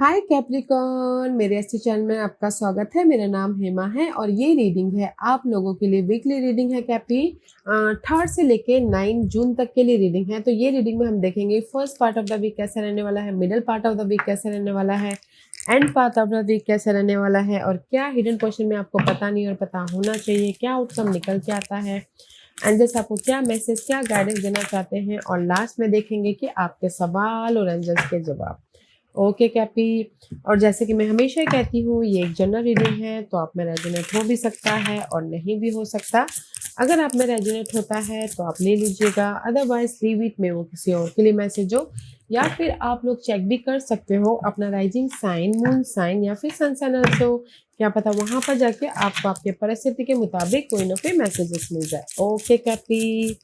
हाय Capricorn, मेरे ऐसे channel में आपका स्वागत है। मेरा नाम हेमा है और ये रीडिंग है आप लोगों के लिए। वीकली रीडिंग है कैप्री। 3 से लेके 9 जून तक के लिए रीडिंग है। तो ये रीडिंग में हम देखेंगे first part of the week कैसा रहने वाला है, middle part of the week कैसा रहने वाला है, end part of the week कैसा रहने वाला है, और क्या हिडन क्वेश्चन में आपको पता नहीं और पता होना चाहिए, क्या आउटकम निकल के आता है, एंड जैसे आपको क्या मैसेज, क्या गाइडेंस देना चाहते हैं, और लास्ट में देखेंगे कि आपके सवाल और एंजल्स के जवाब। ओके कैपी। और जैसे कि मैं हमेशा कहती हूँ, ये एक जनरल रीडिंग है, तो आप में रेजोनेट हो भी सकता है और नहीं भी हो सकता। अगर आप में रेजोनेट होता है तो आप ले लीजिएगा, अदरवाइज लीव इट में वो किसी और के लिए मैसेज हो। या फिर आप लोग चेक भी कर सकते हो अपना राइजिंग साइन, मून साइन या फिर सन साइन हो। क्या पता वहां पर जाके आपको आपके परिस्थिति के मुताबिक कोई ना कोई मैसेजेस मिल जाए। Okay कैपी।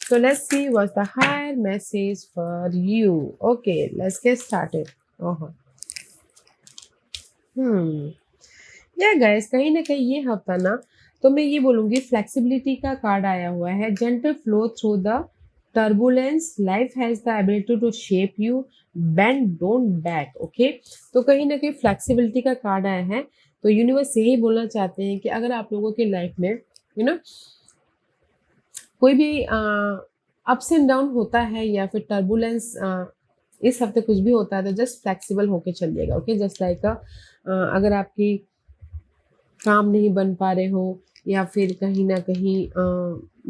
So let's see what's the higher message for you. Okay, let's get started. Uh-huh. या गाइस, कहीं ना कहीं ये हफ्ता ना, तो मैं ये बोलूंगी फ्लेक्सिबिलिटी का कार्ड आया हुआ है। Gentle flow through the turbulence, life has the ability to shape you, bend don't back. Okay, तो कहीं ना कहीं फ्लेक्सिबिलिटी का कार्ड आया है। तो यूनिवर्स यही बोलना चाहते हैं कि अगर आप लोगों की लाइफ में कोई भी अप्स एंड डाउन होता है या फिर टर्बुलेंस इस हफ्ते कुछ भी होता है, तो जस्ट फ्लेक्सिबल होके चलिएगा। ओके, जस्ट लाइक अगर आपकी काम नहीं बन पा रहे हो या फिर कहीं ना कहीं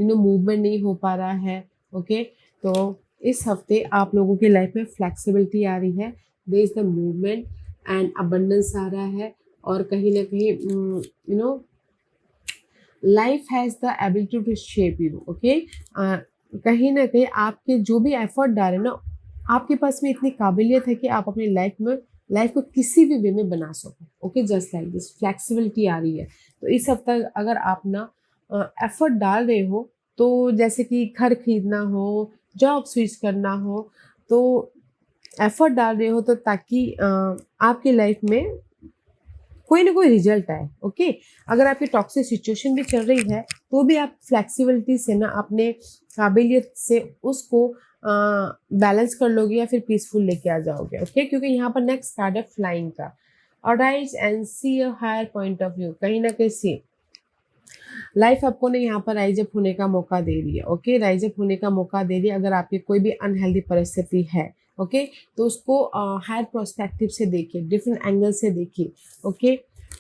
मूवमेंट नहीं हो पा रहा है। ओके, तो इस हफ्ते आप लोगों की लाइफ में फ्लेक्सिबिलिटी आ रही है, there is the movement and abundance आ रहा है। और कहीं ना कहीं life has the ability to shape you. Okay, कहीं ना कहीं आपके जो भी एफर्ट डाले ना, आपके पास में इतनी काबिलियत है कि आप अपनी लाइफ को किसी भी वे में बना सको। Okay, just like this flexibility आ रही है। तो इस हफ्ता अगर आप ना एफर्ट डाल रहे हो, तो जैसे कि घर खरीदना हो, जॉब स्विच करना हो, तो एफर्ट डाल रहे हो तो ताकि आपकी लाइफ में कोई ना कोई रिजल्ट आए। ओके, अगर आपकी टॉक्सिक सिचुएशन भी चल रही है तो भी आप फ्लेक्सिबिलिटी से ना अपने काबिलियत से उसको बैलेंस कर लोगे या फिर पीसफुल लेके आ जाओगे। ओके, क्योंकि यहाँ पर नेक्स्ट कार्ड है फ्लाइंग का। Alright, and see a higher point of view. कहीं ना कहीं सी लाइफ आपको ना यहाँ पर राइज अप होने का मौका दे रही है। ओके, राइज अप होने का मौका दे रही है। अगर आपकी कोई भी अनहेल्दी परिस्थिति है, ओके, तो उसको हायर प्रोस्पेक्टिव से देखिए, डिफरेंट एंगल से देखिए। ओके,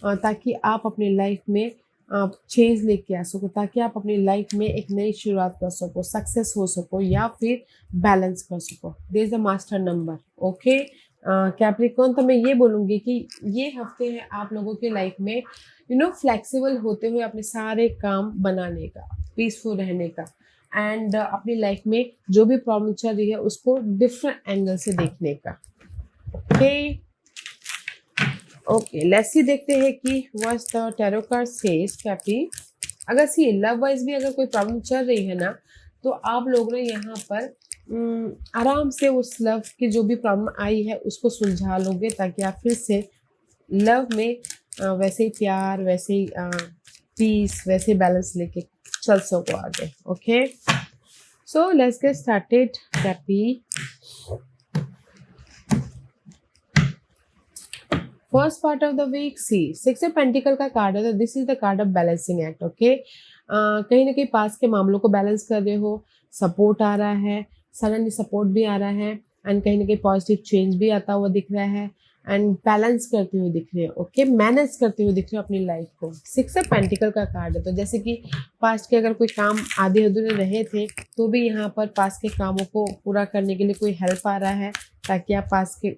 ताकि आप अपनी लाइफ में चेंज लेके आ सको, ताकि आप अपनी लाइफ में एक नई शुरुआत कर सको, सक्सेस हो सको या फिर बैलेंस कर सको। This is the master number. Okay Capricorn, तो मैं ये बोलूँगी कि ये हफ्ते है आप लोगों के लाइफ में फ्लेक्सिबल होते हुए अपने सारे काम बनाने का, पीसफुल रहने का, एंड अपनी लाइफ में जो भी प्रॉब्लम चल रही है उसको डिफरेंट एंगल से देखने का। ओके ओके, लेट्स सी, देखते हैं कि what's the tarot card says कैपी। अगर सी लव वाइज भी अगर कोई प्रॉब्लम चल रही है ना, तो आप लोग ने यहाँ पर आराम से उस लव की जो भी प्रॉब्लम आई है उसको सुलझा लोगे, ताकि आप फिर से लव में वैसे ही प्यार, वैसे ही पीस, वैसे बैलेंस लेके चल सको आगे। Okay, so let's get started कैपी। First part of the week, see 6 of pentacle का कार्ड है, तो this is the card of balancing act. Okay, कहीं ना कहीं पास के मामलों को बैलेंस कर रहे हो, सपोर्ट आ रहा है, सडनली सपोर्ट भी आ रहा है, एंड कहीं ना कहीं पॉजिटिव चेंज भी आता हुआ दिख रहा है, एंड बैलेंस करते हुए दिख रहे हो। ओके, मैनेज करते हुए दिख रहे हो अपनी लाइफ को। 6 ऑफ पेंटिकल का कार्ड है, तो जैसे कि पास्ट के अगर कोई काम आधे अधूरे रहे थे, तो भी यहाँ पर पास के कामों को पूरा करने के लिए कोई हेल्प आ रहा है, ताकि आप पास के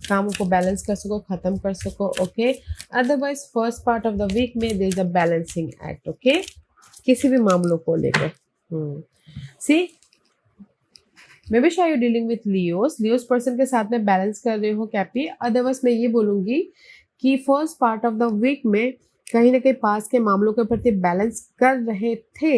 कामों को बैलेंस कर सको, खत्म कर सको। Okay, otherwise first part of the week में there is a balancing act. Okay, किसी भी मामलों को लेकर सी मे बी शायद you dealing with Leos person के साथ में बैलेंस कर रहे हो कैपी। अदरवाइज मैं ये बोलूंगी कि first part of the week में कहीं ना कहीं पास के मामलों के प्रति बैलेंस कर रहे थे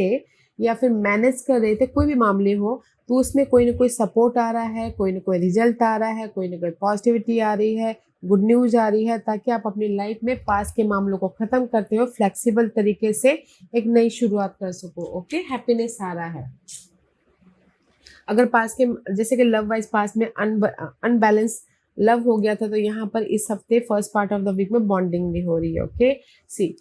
या फिर मैनेज कर रहे थे, कोई भी मामले हो, तो उसमें कोई ना कोई सपोर्ट आ रहा है, कोई ना कोई रिजल्ट आ रहा है, कोई ना कोई पॉजिटिविटी आ रही है, गुड न्यूज आ रही है, ताकि आप अपनी लाइफ में पास के मामलों को खत्म करते हुए फ्लेक्सिबल तरीके से एक नई शुरुआत कर सको। ओके, हैप्पीनेस आ रहा है। अगर पास के जैसे कि लव वाइज पास में अनबैलेंस लव हो गया था, तो यहाँ पर इस हफ्ते first part of the week में बॉन्डिंग भी हो रही है। Okay, see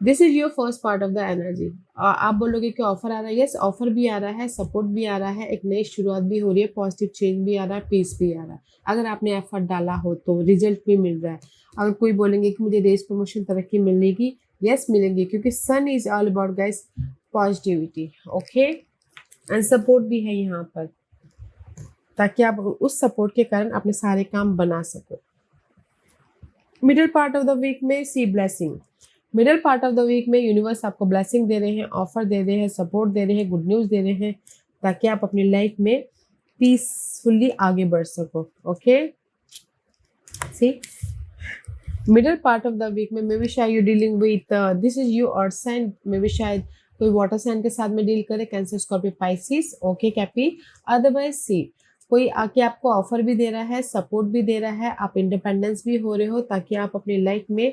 this is your first part of the energy. आप बोलोगे कि ऑफर आ रहा है, यस ऑफर भी आ रहा है, सपोर्ट भी आ रहा है, एक नई शुरुआत भी हो रही है, पॉजिटिव चेंज भी आ रहा है, पीस भी आ रहा है। अगर आपने एफर्ट डाला हो तो रिजल्ट भी मिल रहा है। अगर कोई बोलेंगे कि मुझे रेस प्रमोशन तरक्की मिलेगी, यस मिलेंगी, क्योंकि sun is all about guys positivity. Okay, and support भी है यहाँ पर, ताकि आप उस सपोर्ट के कारण अपने सारे काम बना सको। Middle part of the week में see blessing. Middle part of the week में यूनिवर्स आपको ब्लेसिंग दे रहे हैं, ऑफर दे रहे हैं, सपोर्ट दे रहे हैं, गुड न्यूज़ दे रहे हैं, ताकि आप अपनी लाइफ में पीसफुली आगे बढ़ सको। Okay, see middle part of the week में मे बी शायद you dealing with this is you earth sign, maybe शायद कोई वाटर साइन के साथ में डील करे, कैंसर, स्कॉर्पियो, पाइसिस। ओके कैपी, अदरवाइज सी कोई आके आपको ऑफर भी दे रहा है, सपोर्ट भी दे रहा है, आप इंडिपेंडेंस भी हो रहे हो, ताकि आप अपनी लाइफ में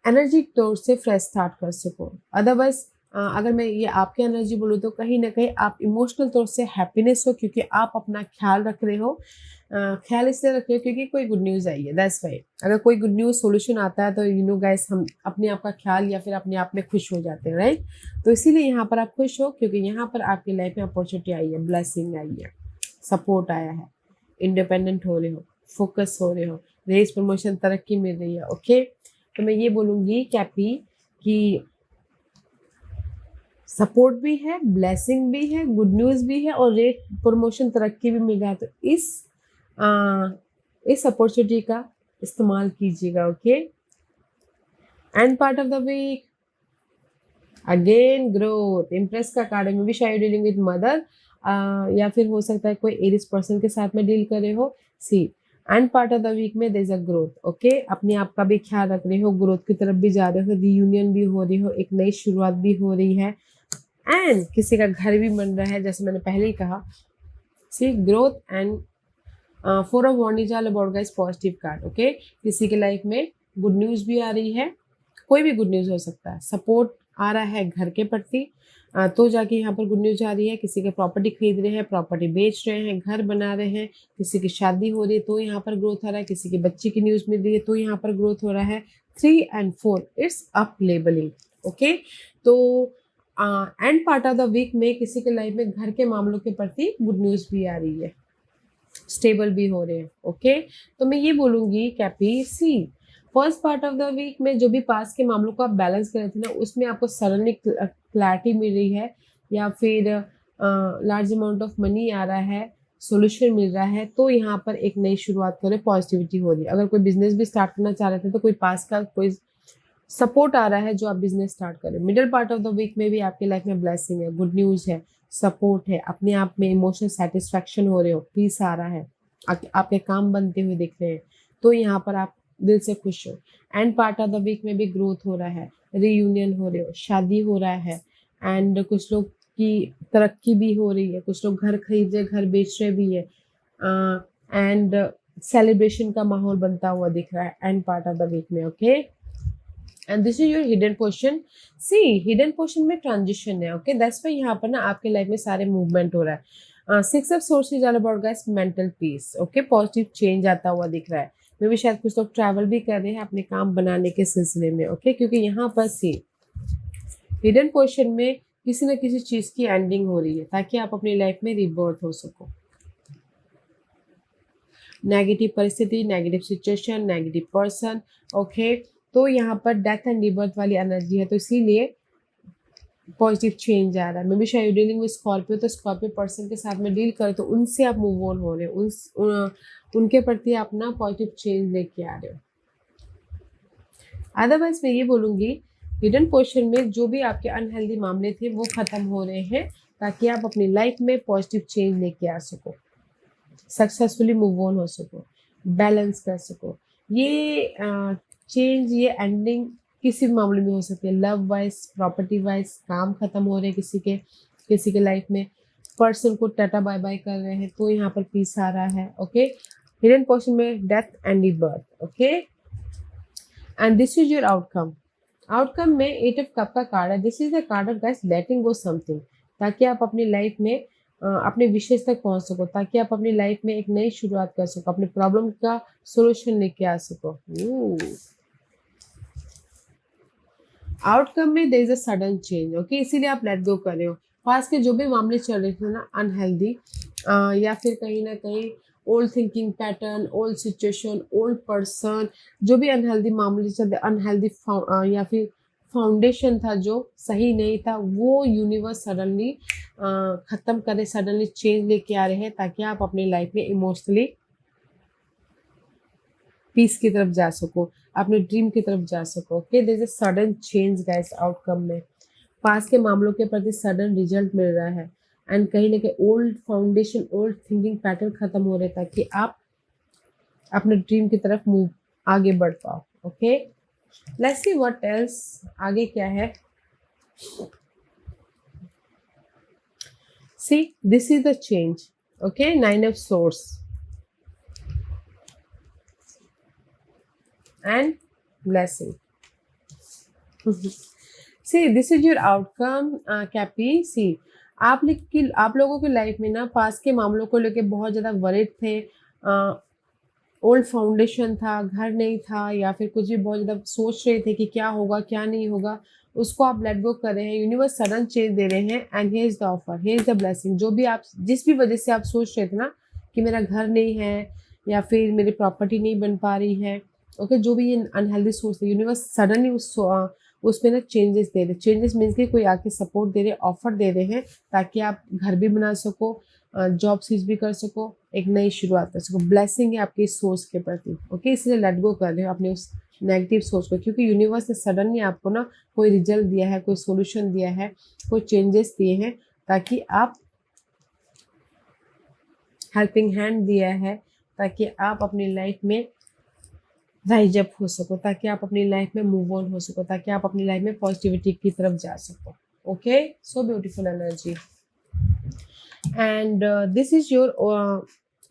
एनर्जी तौर से फ्रेश स्टार्ट कर सको। अदरवाइज अगर मैं ये आपकी एनर्जी बोलूँ तो कहीं ना कहीं आप इमोशनल तौर से हैप्पीनेस हो, क्योंकि आप अपना ख्याल रख रहे हो। ख्याल इसलिए रख रहे हो क्योंकि कोई गुड न्यूज़ आई है, दैट्स वाई। अगर कोई गुड न्यूज़ सोल्यूशन आता है तो यू नो गाइस, हम अपने आप का ख्याल या फिर अपने आप में खुश हो जाते हैं, राइट। तो इसीलिए यहाँ पर आप खुश हो, क्योंकि यहाँ पर आपकी लाइफ में अपॉर्चुनिटी आई है, ब्लेसिंग आई है, सपोर्ट आया है, इंडिपेंडेंट हो रहे हो, फोकस हो रहे हो, रेस प्रमोशन तरक्की मिल रही है। ओके, तो मैं ये बोलूँगी कैपी कि सपोर्ट भी है, ब्लेसिंग भी है, गुड न्यूज़ भी है, और रेट प्रमोशन तरक्की भी मिल रहा है। तो इस अपॉर्चुनिटी का इस्तेमाल कीजिएगा। Okay, end part of the week again growth, impress का कार्ड है, मे बी शायद डीलिंग विद मदर, या फिर हो सकता है कोई एरिस पर्सन के साथ में डील करे हो। See end part of the week में there is a growth. Okay, अपने आप का भी ख्याल रख रहे हो, ग्रोथ की तरफ भी जा रहे हो, रीयूनियन भी हो रही हो, एक नई शुरुआत भी हो रही है, एंड किसी का घर भी बन रहा है, जैसे मैंने पहले ही कहा। See growth and four of wand is all about guys positive card. Okay, किसी की लाइफ में गुड न्यूज़ भी आ रही है, कोई भी गुड न्यूज़ हो सकता है, सपोर्ट आ रहा है घर के प्रति, तो जाके यहाँ पर गुड न्यूज़ आ रही है। किसी के प्रॉपर्टी खरीद रहे हैं, प्रॉपर्टी बेच रहे हैं, घर बना रहे हैं, किसी की शादी हो रही है तो यहाँ पर ग्रोथ आ रहा है, किसी की बच्ची की न्यूज़ मिल रही है तो यहाँ पर ग्रोथ हो रहा है। 3 and 4 it's up labelling. Okay, तो end part of the week में किसी के लाइफ में घर के मामलों के प्रति गुड न्यूज़ भी आ रही है, स्टेबल भी हो रहे हैं। ओके, तो मैं ये बोलूँगी कैपी see first part of the week में जो भी पास के मामलों को आप बैलेंस कर रहे थे ना, उसमें आपको सडनली क्लैरिटी मिल रही है, या फिर लार्ज अमाउंट ऑफ मनी आ रहा है, सोल्यूशन मिल रहा है, तो यहाँ पर एक नई शुरुआत करें, पॉजिटिविटी हो रही है। अगर कोई बिजनेस भी स्टार्ट करना चाह रहे थे तो कोई पास का कोई सपोर्ट आ रहा है जो आप बिजनेस स्टार्ट करें। Middle part of the week में भी आपकी लाइफ में ब्लेसिंग है, गुड न्यूज़ है, सपोर्ट है, अपने आप में इमोशनल सेटिस्फैक्शन हो रहे हो, पीस आ रहा है, आपके काम बनते हुए दिख रहे हैं, तो यहाँ पर आप दिल से खुश हो। End part of the week में भी ग्रोथ हो रहा है, रीयूनियन हो रहे हो, शादी हो रहा है, एंड कुछ लोग की तरक्की भी हो रही है, कुछ लोग घर खरीद रहे, घर बेच रहे भी है, एंड सेलिब्रेशन का माहौल बनता हुआ दिख रहा है end part of the week में। Okay, and this is your hidden portion. See hidden portion में ट्रांजिशन है। ओके, दैट्स वाई यहाँ पर ना आपके लाइफ में सारे मूवमेंट हो रहा है। 6 of source is all about guys mental peace. Okay, positive change आता हुआ दिख रहा है, मे भी शायद कुछ लोग ट्रैवल भी कर रहे हैं अपने काम बनाने के सिलसिले में। ओके, क्योंकि यहाँ पर सी हिडन पोर्शन में किसी न किसी चीज़ की एंडिंग हो रही है, ताकि आप अपनी लाइफ में रिबर्थ हो सको। नेगेटिव परिस्थिति, negative situation, negative person. Okay, तो यहाँ पर डेथ एंड रिबर्थ वाली एनर्जी है, तो इसीलिए पॉजिटिव चेंज आ रहा है। मे बी शायद डीलिंग विद स्कॉर्पियो, तो स्कॉर्पियो पर्सन के साथ में डील करो तो उनसे आप मूव ऑन हो रहे हो, उनके प्रति आप ना पॉजिटिव चेंज लेके आ रहे हो। अदरवाइज मैं ये बोलूँगी हिडन पोर्शन में जो भी आपके अनहेल्दी मामले थे वो ख़त्म हो रहे हैं, ताकि आप अपनी लाइफ में पॉजिटिव चेंज लेके आ सको, सक्सेसफुली मूव ऑन हो सको, बैलेंस कर सको। ये चेंज, ये एंडिंग किसी भी मामले में हो सकती है, लव वाइज, प्रॉपर्टी वाइज, काम खत्म हो रहे हैं किसी के लाइफ में, पर्सन को टाटा बाय बाय कर रहे हैं, तो यहाँ पर पीस आ रहा है। ओके, हिडन पोर्शन में death and rebirth. Okay, and this is your outcome. Outcome में 8 ऑफ कप का कार्ड है। This is the card of guys letting go something, ताकि आप अपनी लाइफ में अपने विशेष तक पहुंच सको, ताकि आप अपनी लाइफ में एक नई शुरुआत कर सको, अपने प्रॉब्लम का सोल्यूशन लेके आ सको। आउटकम में there is a sudden change, okay, इसीलिए आप लेट गो कर रहे हो। पास के जो भी मामले चल रहे थे ना अनहेल्दी, या फिर कहीं ना कहीं old thinking pattern, old situation, old person, जो भी अनहेल्दी मामले चल रहे, अनहेल्दी या फिर फाउंडेशन था जो सही नहीं था, वो यूनिवर्स सडनली खत्म करे, सडनली चेंज लेके आ रहे हैं, ताकि आप अपनी लाइफ में इमोशनली पीस की तरफ जा सको, अपने ड्रीम की तरफ जा सको। Okay, there is a sudden change guys outcome में। पास के मामलों के प्रति सडन रिजल्ट मिल रहा है, एंड कहीं ना कहीं old foundation, old thinking pattern खत्म हो रहे, ताकि आप अपने ड्रीम की तरफ मूव आगे बढ़ पाओ। Okay, let's see what else, आगे क्या है। See, this is the change. Okay, 9 of swords and blessing. See, this is your outcome, Cappy. See, आप लोगों की लाइफ में ना पास के मामलों को लेके बहुत ज़्यादा वरिड थे, ओल्ड फाउंडेशन था, घर नहीं था, या फिर कुछ भी बहुत ज़्यादा सोच रहे थे कि क्या होगा क्या नहीं होगा, उसको आप लेट गो कर रहे हैं। यूनिवर्स सडन चेंज दे रहे हैं, and here is the offer, here is the blessing. जो भी आप, जिस भी वजह से आप सोच रहे थे ना कि मेरा घर नहीं है या फिर मेरी प्रॉपर्टी नहीं बन पा रही है, ओके, जो भी ये अनहेल्दी सोच है, यूनिवर्स सडनली उस पे ना चेंजेस दे रहे। चेंजेस मीन्स कि कोई आके सपोर्ट दे रहे, ऑफर दे रहे हैं, ताकि आप घर भी बना सको, जॉब स्विच भी कर सको, एक नई शुरुआत कर सको। ब्लेसिंग है आपकी सोच के प्रति। ओके, इसलिए लेट गो कर रहे हो अपने उस नेगेटिव सोच को, क्योंकि यूनिवर्स ने सडनली आपको ना कोई रिजल्ट दिया है, कोई सोल्यूशन दिया है, कोई चेंजेस दिए हैं, ताकि आप, हेल्पिंग हैंड दिया है, ताकि आप अपनी लाइफ में राइज अप हो सको, ताकि आप अपनी लाइफ में मूव ऑन हो सको, ताकि आप अपनी लाइफ में पॉजिटिविटी की तरफ जा सको। Okay, so beautiful energy, and this is your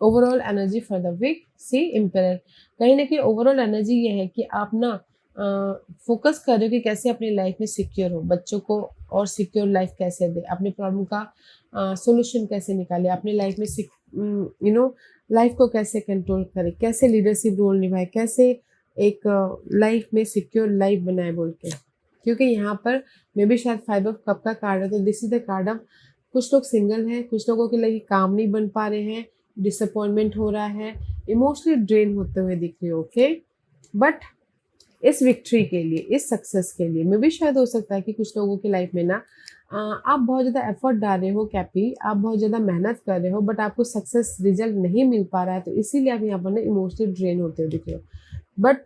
overall energy for the week. See, emperor, कहीं ना कहीं ओवरऑल एनर्जी ये है कि आप ना फोकस कर रहे हो कि कैसे अपनी लाइफ में सिक्योर हो, बच्चों को और सिक्योर लाइफ कैसे दे, अपने प्रॉब्लम का सोल्यूशन कैसे निकाले, अपनी लाइफ में लाइफ को कैसे कंट्रोल करे, कैसे लीडरशिप रोल निभाए, कैसे एक लाइफ में सिक्योर लाइफ बनाए बोल के। क्योंकि यहाँ पर मे भी शायद 5 ऑफ कप का कार्ड है, तो this is the card of, कुछ लोग सिंगल हैं, कुछ लोगों के लिए काम नहीं बन पा रहे हैं, डिसअपॉइंटमेंट हो रहा है, इमोशनली ड्रेन होते हुए दिख रहे हो। ओके, बट इस विक्ट्री के लिए, इस सक्सेस के लिए, मे भी शायद हो सकता है कि कुछ लोगों की लाइफ में ना आप बहुत ज़्यादा एफर्ट डाल रहे हो कैपी, आप बहुत ज़्यादा मेहनत कर रहे हो, बट आपको सक्सेस रिजल्ट नहीं मिल पा रहा है, तो इसीलिए आप यहाँ पर ना इमोशनली ड्रेन होते हुए दिख रहे हो। बट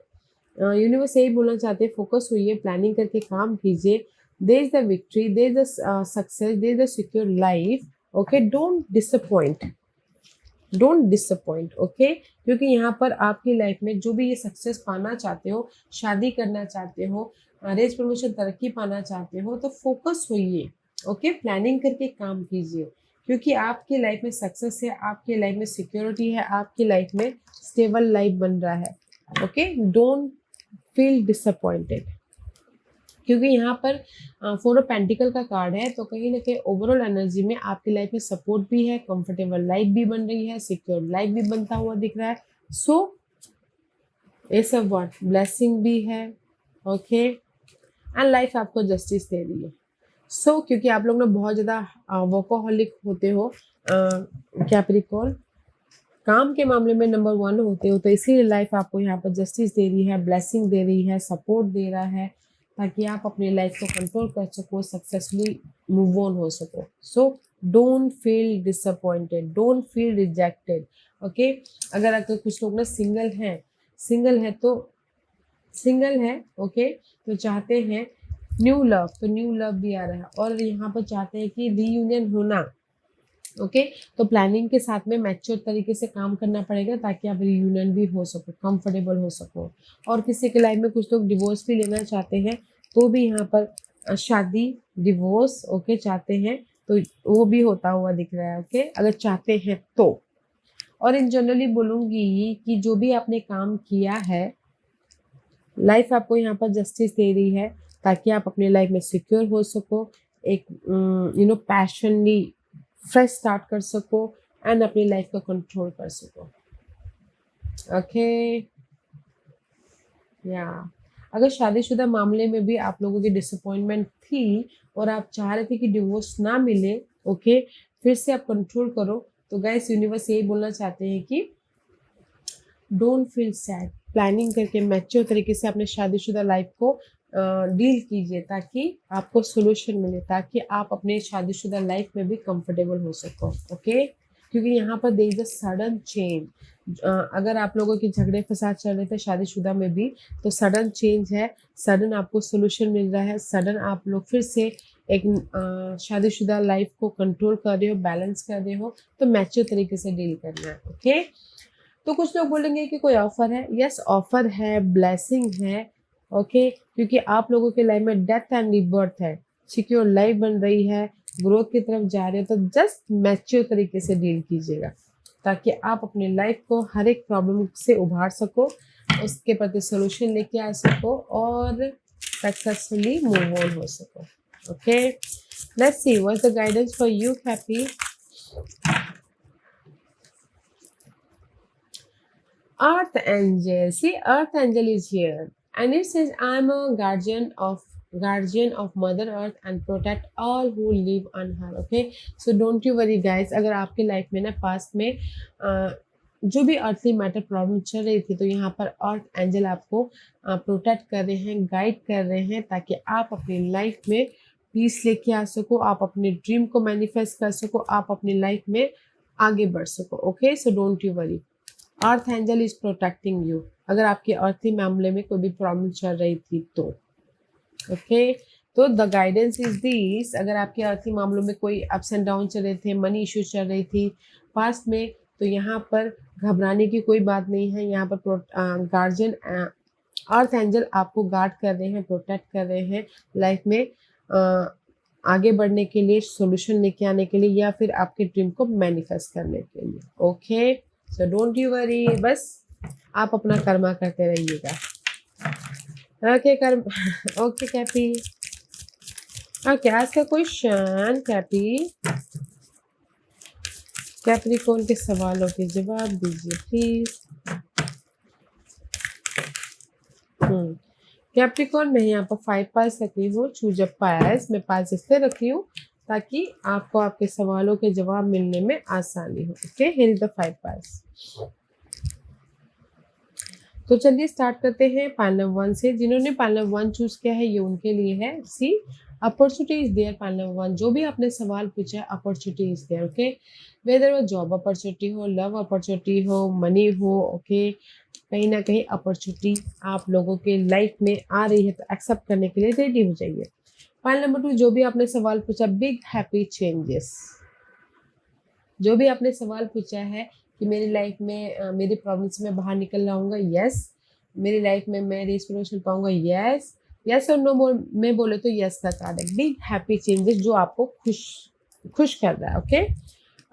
यूनिवर्स यही बोलना चाहते हैं, फोकस होइए, प्लानिंग करके काम कीजिए, there is the victory, there is the success, there is the secure life. Okay, don't disappoint, don't disappoint. Okay, क्योंकि यहाँ पर आपकी लाइफ में जो भी ये सक्सेस पाना चाहते हो, शादी करना चाहते हो, रेज प्रमोशन, तरक्की पाना चाहते हो, तो फोकस होइए। ओके, प्लानिंग करके काम कीजिए, क्योंकि आपकी लाइफ में सक्सेस है, आपकी लाइफ में सिक्योरिटी है, आपकी लाइफ में स्टेबल लाइफ बन रहा है। ओके, डोंट फील डिसअपॉइंटेड, क्योंकि यहाँ पर 4 ऑफ पेंटिकल का कार्ड है, तो कहीं ना कहीं ओवरऑल एनर्जी में आपकी लाइफ में सपोर्ट भी है, कंफर्टेबल लाइफ भी बन रही है, सिक्योर लाइफ भी बनता हुआ दिख रहा है। सो ये सब वर्ड ब्लेसिंग भी है। ओके, एंड लाइफ आपको जस्टिस दे रही है। सो क्योंकि आप लोग ना बहुत ज़्यादा वर्कोहॉलिक होते हो, कैप्रिकॉर्न, काम के मामले में नंबर 1 होते हो, तो इसीलिए लाइफ आपको यहाँ पर जस्टिस दे रही है, ब्लेसिंग दे रही है, सपोर्ट दे रहा है, ताकि आप अपनी लाइफ को कंट्रोल कर सको, सक्सेसफुली मूव ऑन हो सको। So don't feel disappointed, don't feel rejected. Okay, अगर कुछ लोग ना सिंगल है, ओके, तो चाहते हैं न्यू लव, तो न्यू लव भी आ रहा है, और यहाँ पर चाहते हैं कि रीयूनियन होना। ओके, तो प्लानिंग के साथ में मैच्योर तरीके से काम करना पड़ेगा, ताकि आप रियूनियन भी हो सको, कंफर्टेबल हो सको। और किसी के लाइफ में कुछ लोग डिवोर्स भी लेना चाहते हैं, तो भी यहाँ पर शादी, डिवोर्स, ओके, चाहते हैं, तो वो भी होता हुआ दिख रहा है। ओके, अगर चाहते हैं तो। और इन जनरली बोलूँगी कि जो भी आपने काम किया है, लाइफ आपको यहाँ पर जस्टिस दे रही है, ताकि आप अपनी लाइफ में सिक्योर हो सको, एक पैशनली फ्रेश स्टार्ट कर सको एंड अपनी लाइफ को कंट्रोल कर सको। ओके या अगर शादीशुदा मामले में भी आप लोगों की डिसअपॉइंटमेंट थी और आप चाह रहे थे कि डिवोर्स ना मिले, ओके, फिर से आप कंट्रोल करो, तो गाइस यूनिवर्स यही बोलना चाहते हैं कि डोंट फील सैड, प्लानिंग करके मैच्योर तरीके से अपने शादीशुदा लाइफ को डील कीजिए ताकि आपको सोल्यूशन मिले, ताकि आप अपने शादीशुदा लाइफ में भी कंफर्टेबल हो सको। ओके, क्योंकि यहाँ पर there is a sudden change. अगर आप लोगों के झगड़े फसाद चल रहे थे शादीशुदा में भी, तो सडन चेंज है, सडन आपको सोल्यूशन मिल रहा है, सडन आप लोग फिर से एक शादीशुदा लाइफ को कंट्रोल कर रहे हो, बैलेंस कर रहे हो, तो मैच्योर तरीके से डील करना है। ओके, तो कुछ लोग बोलेंगे कि कोई ऑफर है, यस ऑफर है, ब्लेसिंग है। ओके, क्योंकि आप लोगों के लाइफ में डेथ एंड रिबर्थ है, सिक्योर लाइफ बन रही है, ग्रोथ की तरफ जा रहे हो, तो जस्ट मैच्योर तरीके से डील कीजिएगा ताकि आप अपनी लाइफ को हर एक प्रॉब्लम से उभार सको, उसके प्रति सोल्यूशन लेके आ सको और सक्सेसफुली मूव ऑन हो सको। Okay, let's see what is the guidance for you happy. Earth angel. See, Earth angel is here, and it says, "I'm a guardian of Mother Earth and protect all who live on her." Okay, so don't you worry, guys. अगर आपकी life में ना past में जो भी earthly matter problem चल रही थी, तो यहाँ पर अर्थ एंजल आपको प्रोटेक्ट कर रहे हैं, गाइड कर रहे हैं, ताकि आप अपनी लाइफ में पीस लेके आ सको, आप अपने ड्रीम को मैनिफेस्ट कर सको, आप अपनी लाइफ में आगे बढ़ सको। Okay, so don't you worry, earth angel is protecting you. अगर आपके अर्थी मामले में कोई भी प्रॉब्लम चल रही थी तो ओके, तो द गाइडेंस इज दिस। अगर आपके अर्थी मामलों में कोई अप्स एंड डाउन चल रहे थे, मनी इश्यूज चल रही थी पास्ट में, तो यहाँ पर घबराने की कोई बात नहीं है। यहाँ पर गार्जियन अर्थ एंजल आपको गार्ड कर रहे हैं, प्रोटेक्ट कर रहे हैं लाइफ में आगे बढ़ने के लिए, सॉल्यूशन लेके आने के लिए, या फिर आपके ड्रीम को मैनिफेस्ट करने के लिए। Okay, so don't you worry, बस आप अपना कर्मा करते रहिएगा। ओके कर्म, ओके कैपी। ओके, आज का क्वेश्चन कैपी, कैप्रिकॉर्न के सवालों के जवाब दीजिए प्लीज। कैप्रिकॉर्न, मैं यहाँ पर 5 पास रखी हूँ, चूज अ पास, मैं पास इसलिए रखी हूँ ताकि आपको आपके सवालों के जवाब मिलने में आसानी हो। ओके, हियर इज द 5 पास। तो चलिए स्टार्ट करते हैं पाइल नंबर 1 से। जिन्होंने पाइल नंबर 1 चूज किया है ये उनके लिए है। See, opportunity is there. Pile number 1, जो भी आपने सवाल पूछा है, opportunity is there. Okay, whether वो जॉब अपॉर्चुनिटी हो, लव अपॉर्चुनिटी हो, मनी हो, ओके, कहीं ना कहीं अपॉर्चुनिटी आप लोगों के लाइफ में आ रही है, तो एक्सेप्ट करने के लिए रेडी हो जाइए। पाइल नंबर 2, जो भी आपने सवाल पूछा, बिग हैप्पी चेंजेस। जो भी आपने सवाल पूछा है कि मेरी लाइफ में मेरी प्रॉब्लम से मैं बाहर निकल लाऊंगा, यस, मेरी लाइफ में मैं रिस्पिरेशन पाऊंगा, यस, यस और नो में बोले तो यस का कार्ड है। बिग हैप्पी चेंजेस जो आपको खुश कर रहा है। ओके,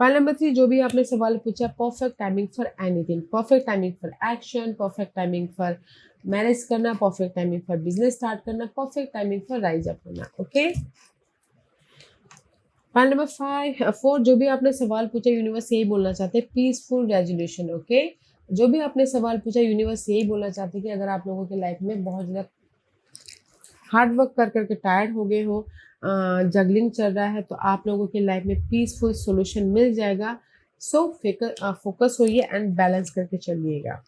पाइल नंबर 3, जो भी आपने सवाल पूछा, perfect timing for anything, perfect timing for action, perfect timing for marriage करना, perfect timing for business start करना, perfect timing for rise up होना। ओके, पाइल नंबर 4, जो भी आपने सवाल पूछा, यूनिवर्स यही बोलना चाहते हैं, पीसफुल रेजोल्यूशन। ओके, जो भी आपने सवाल पूछा, यूनिवर्स यही बोलना चाहते हैं कि अगर आप लोगों के लाइफ में बहुत ज़्यादा हार्ड वर्क कर करके टायर्ड हो गए हो, जगलिंग चल रहा है, तो आप लोगों के लाइफ में पीसफुल सोल्यूशन मिल जाएगा। सो फोकस होइए एंड बैलेंस करके चलिएगा।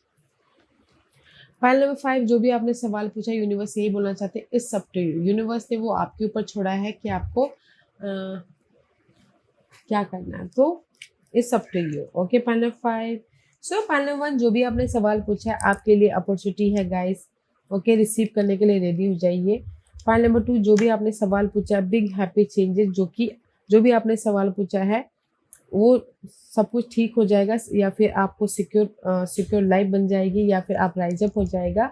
फाइल नंबर 5, जो भी आपने सवाल पूछा, यूनिवर्स यही बोलना चाहते हैं, it's up to you. Universe ने वो आपके ऊपर छोड़ा है कि आपको क्या करना है, तो it's up to you. Okay, file number 5। So file number 1, जो भी आपने सवाल पूछा है, आपके लिए अपॉर्चुनिटी है गाइस। ओके, रिसीव करने के लिए रेडी हो जाइए। फाइल नंबर 2, जो भी आपने सवाल पूछा है, बिग हैप्पी चेंजेस, जो भी आपने सवाल पूछा है वो सब कुछ ठीक हो जाएगा, या फिर आपको सिक्योर लाइफ बन जाएगी, या फिर आप राइज अप हो जाएगा।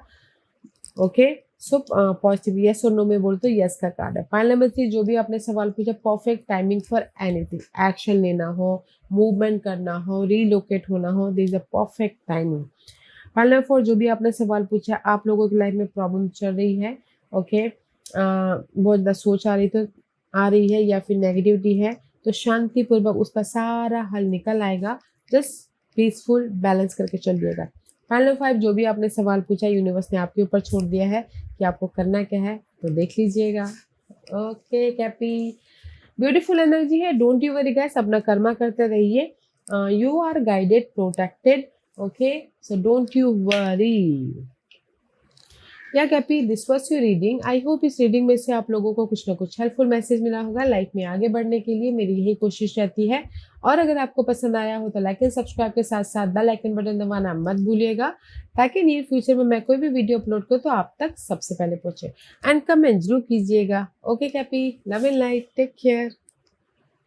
ओके, सो पॉजिटिव यस और नो में बोल तो यस का कार्ड है। फाइल नंबर 3, जो भी आपने सवाल पूछा, perfect timing for anything, action लेना हो, मूवमेंट करना हो, रीलोकेट होना हो, this is a perfect timing. File number 4, जो भी आपने सवाल पूछा, आप लोगों की लाइफ में प्रॉब्लम चल रही है। ओके, बहुत ज़्यादा सोच आ रही है या फिर नेगेटिविटी है, तो शांतिपूर्वक उसका सारा हल निकल आएगा। जस्ट पीसफुल बैलेंस करके चलिएगा। फाइनल 5 जो भी आपने सवाल पूछा यूनिवर्स ने आपके ऊपर छोड़ दिया है कि आपको करना क्या है, तो देख लीजिएगा। ओके कैपी, ब्यूटीफुल एनर्जी है, डोंट यू वरी गाइस, अपना कर्मा करते रहिए। You are guided, protected, okay, so don't you worry. या कैपी, this was your reading. I hope इस रीडिंग में से आप लोगों को कुछ ना कुछ हेल्पफुल मैसेज मिला होगा। लाइफ में आगे बढ़ने के लिए मेरी यही कोशिश रहती है। और अगर आपको पसंद आया हो तो लाइक एंड सब्सक्राइब के साथ साथ बेल आइकन बटन दबाना मत भूलिएगा, ताकि नियर फ्यूचर में मैं कोई भी वीडियो अपलोड करूँ तो आप तक सबसे पहले पहुंचे। एंड कमेंट जरूर कीजिएगा। ओके कैपी, love and light, take care.